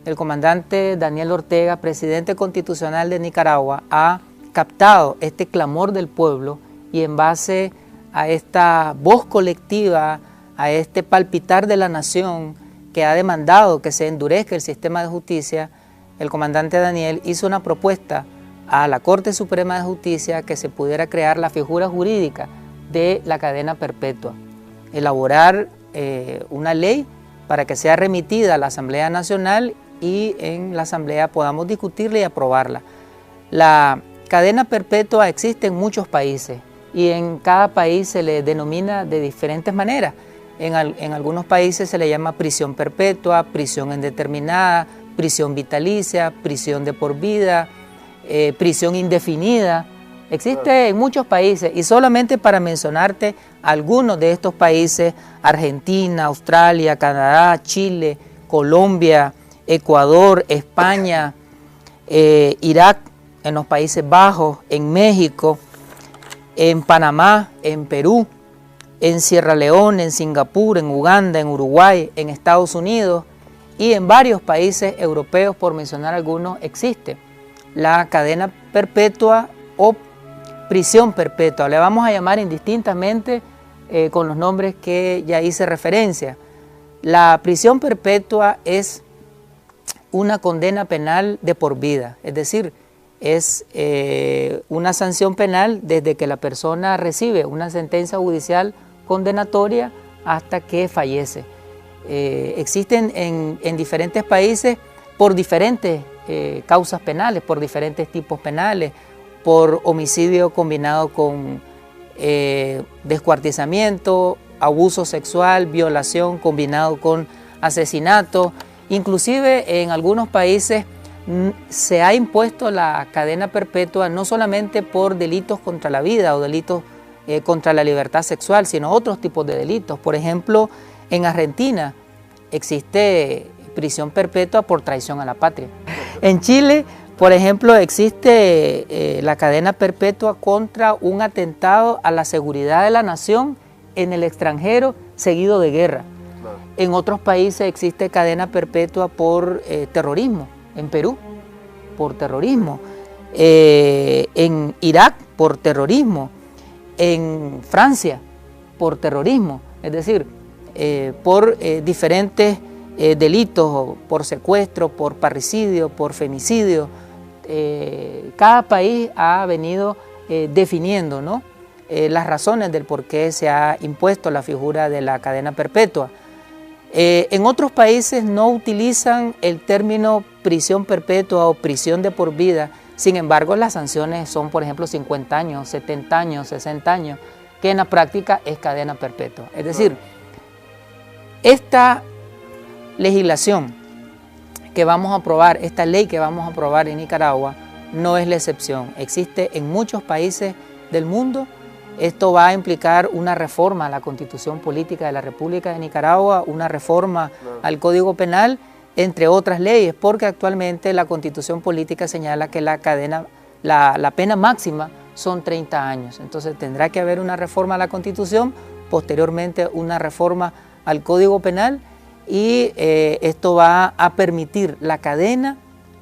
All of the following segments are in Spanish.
el comandante Daniel Ortega, presidente constitucional de Nicaragua, ha captado este clamor del pueblo y en base a esta voz colectiva, a este palpitar de la nación que ha demandado que se endurezca el sistema de justicia, el comandante Daniel hizo una propuesta a la Corte Suprema de Justicia que se pudiera crear la figura jurídica de la cadena perpetua, elaborar una ley para que sea remitida a la Asamblea Nacional y en la Asamblea podamos discutirla y aprobarla. La cadena perpetua existe en muchos países y en cada país se le denomina de diferentes maneras. En algunos países se le llama prisión perpetua, prisión indeterminada, prisión vitalicia, prisión de por vida, prisión indefinida. Existe en muchos países y solamente para mencionarte algunos de estos países: Argentina, Australia, Canadá, Chile, Colombia, Ecuador, España, Irak, en los Países Bajos, en México, en Panamá, en Perú, en Sierra Leona, en Singapur, en Uganda, en Uruguay, en Estados Unidos y en varios países europeos, por mencionar algunos, existe la cadena perpetua o prisión perpetua. Le vamos a llamar indistintamente con los nombres que ya hice referencia. La prisión perpetua es una condena penal de por vida, es decir, es una sanción penal desde que la persona recibe una sentencia judicial condenatoria hasta que fallece. Existen en diferentes países por diferentes causas penales, por diferentes tipos penales, por homicidio combinado con descuartizamiento, abuso sexual, violación combinado con asesinato. Inclusive en algunos países se ha impuesto la cadena perpetua no solamente por delitos contra la vida o delitos contra la libertad sexual, sino otros tipos de delitos. Por ejemplo, en Argentina existe prisión perpetua por traición a la patria. En Chile, por ejemplo, existe la cadena perpetua contra un atentado a la seguridad de la nación en el extranjero seguido de guerra. En otros países existe cadena perpetua por terrorismo. En Perú, por terrorismo. En Irak, por terrorismo. En Francia, por terrorismo. Es decir, por diferentes delitos, por secuestro, por parricidio, por femicidio. Cada país ha venido definiendo, ¿no?, las razones del por qué se ha impuesto la figura de la cadena perpetua. En otros países no utilizan el término prisión perpetua o prisión de por vida, sin embargo las sanciones son, por ejemplo, 50 años, 70 años, 60 años, que en la práctica es cadena perpetua. Es decir, esta legislación que vamos a aprobar, esta ley que vamos a aprobar en Nicaragua, no es la excepción. Existe en muchos países del mundo. Esto va a implicar una reforma a la Constitución Política de la República de Nicaragua, una reforma al Código Penal, entre otras leyes, porque actualmente la Constitución Política señala que la pena máxima son 30 años. Entonces tendrá que haber una reforma a la Constitución, posteriormente una reforma al Código Penal, y esto va a permitir la cadena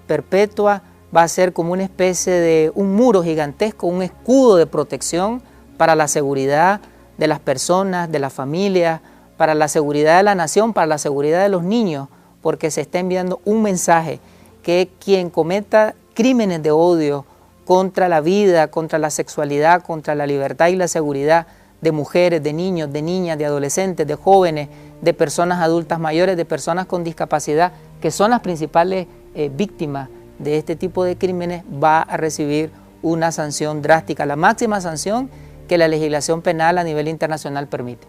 perpetua, va a ser como una especie de un muro gigantesco, un escudo de protección para la seguridad de las personas, de las familias, para la seguridad de la nación, para la seguridad de los niños, porque se está enviando un mensaje que quien cometa crímenes de odio contra la vida, contra la sexualidad, contra la libertad y la seguridad de mujeres, de niños, de niñas, de adolescentes, de jóvenes, de personas adultas mayores, de personas con discapacidad, que son las principales víctimas de este tipo de crímenes, va a recibir una sanción drástica, la máxima sanción que la legislación penal a nivel internacional permite.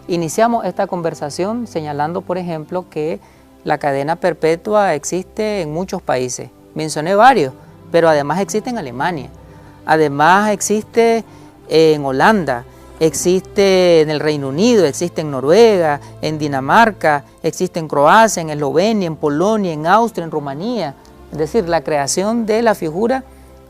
Iniciamos esta conversación señalando, por ejemplo, que la cadena perpetua existe en muchos países. Mencioné varios, pero además existe en Alemania, además existe en Holanda, existe en el Reino Unido, existe en Noruega, en Dinamarca, existe en Croacia, en Eslovenia, en Polonia, en Austria, en Rumanía. Es decir, la creación de la figura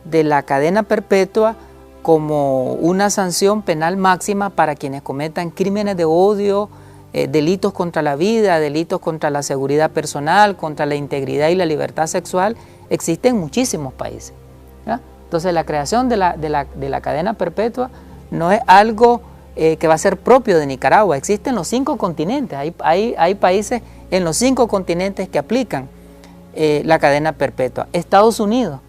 de la cadena perpetua como una sanción penal máxima para quienes cometan crímenes de odio, delitos contra la vida, delitos contra la seguridad personal, contra la integridad y la libertad sexual, existen en muchísimos países, ¿ya? Entonces la creación de la cadena perpetua no es algo que va a ser propio de Nicaragua, existe en los 5 continentes, hay países en los 5 continentes que aplican la cadena perpetua. Estados Unidos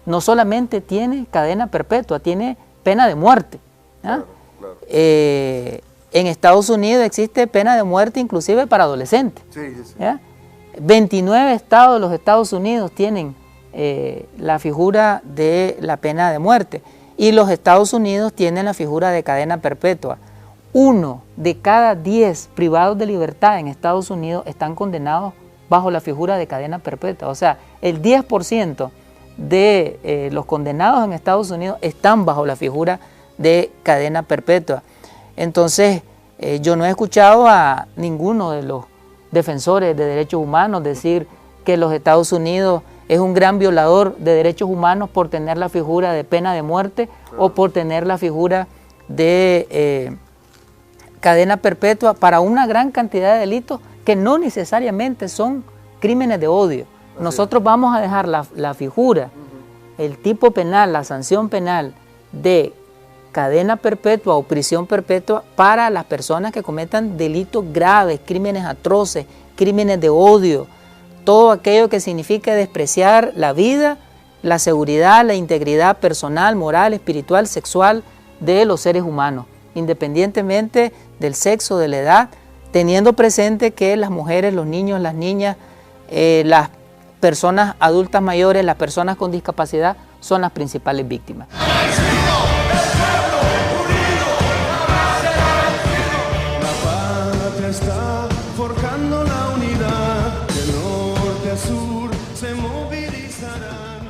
no solamente tiene cadena perpetua, tiene pena de muerte, ¿ya? Claro. En Estados Unidos existe pena de muerte inclusive para adolescentes. Sí. 29 estados de los Estados Unidos tienen la figura de la pena de muerte y los Estados Unidos tienen la figura de cadena perpetua. 1 de cada 10 privados de libertad en Estados Unidos están condenados bajo la figura de cadena perpetua. O sea, el 10% de los condenados en Estados Unidos están bajo la figura de cadena perpetua. Entonces, yo no he escuchado a ninguno de los defensores de derechos humanos decir que los Estados Unidos es un gran violador de derechos humanos por tener la figura de pena de muerte o por tener la figura de cadena perpetua para una gran cantidad de delitos que no necesariamente son crímenes de odio. Nosotros vamos a dejar la figura, el tipo penal, la sanción penal de cadena perpetua o prisión perpetua para las personas que cometan delitos graves, crímenes atroces, crímenes de odio, todo aquello que signifique despreciar la vida, la seguridad, la integridad personal, moral, espiritual, sexual de los seres humanos, independientemente del sexo, de la edad, teniendo presente que las mujeres, los niños, las niñas, las personas adultas mayores, las personas con discapacidad son las principales víctimas. Está forjando la unidad, de norte a sur se movilizará.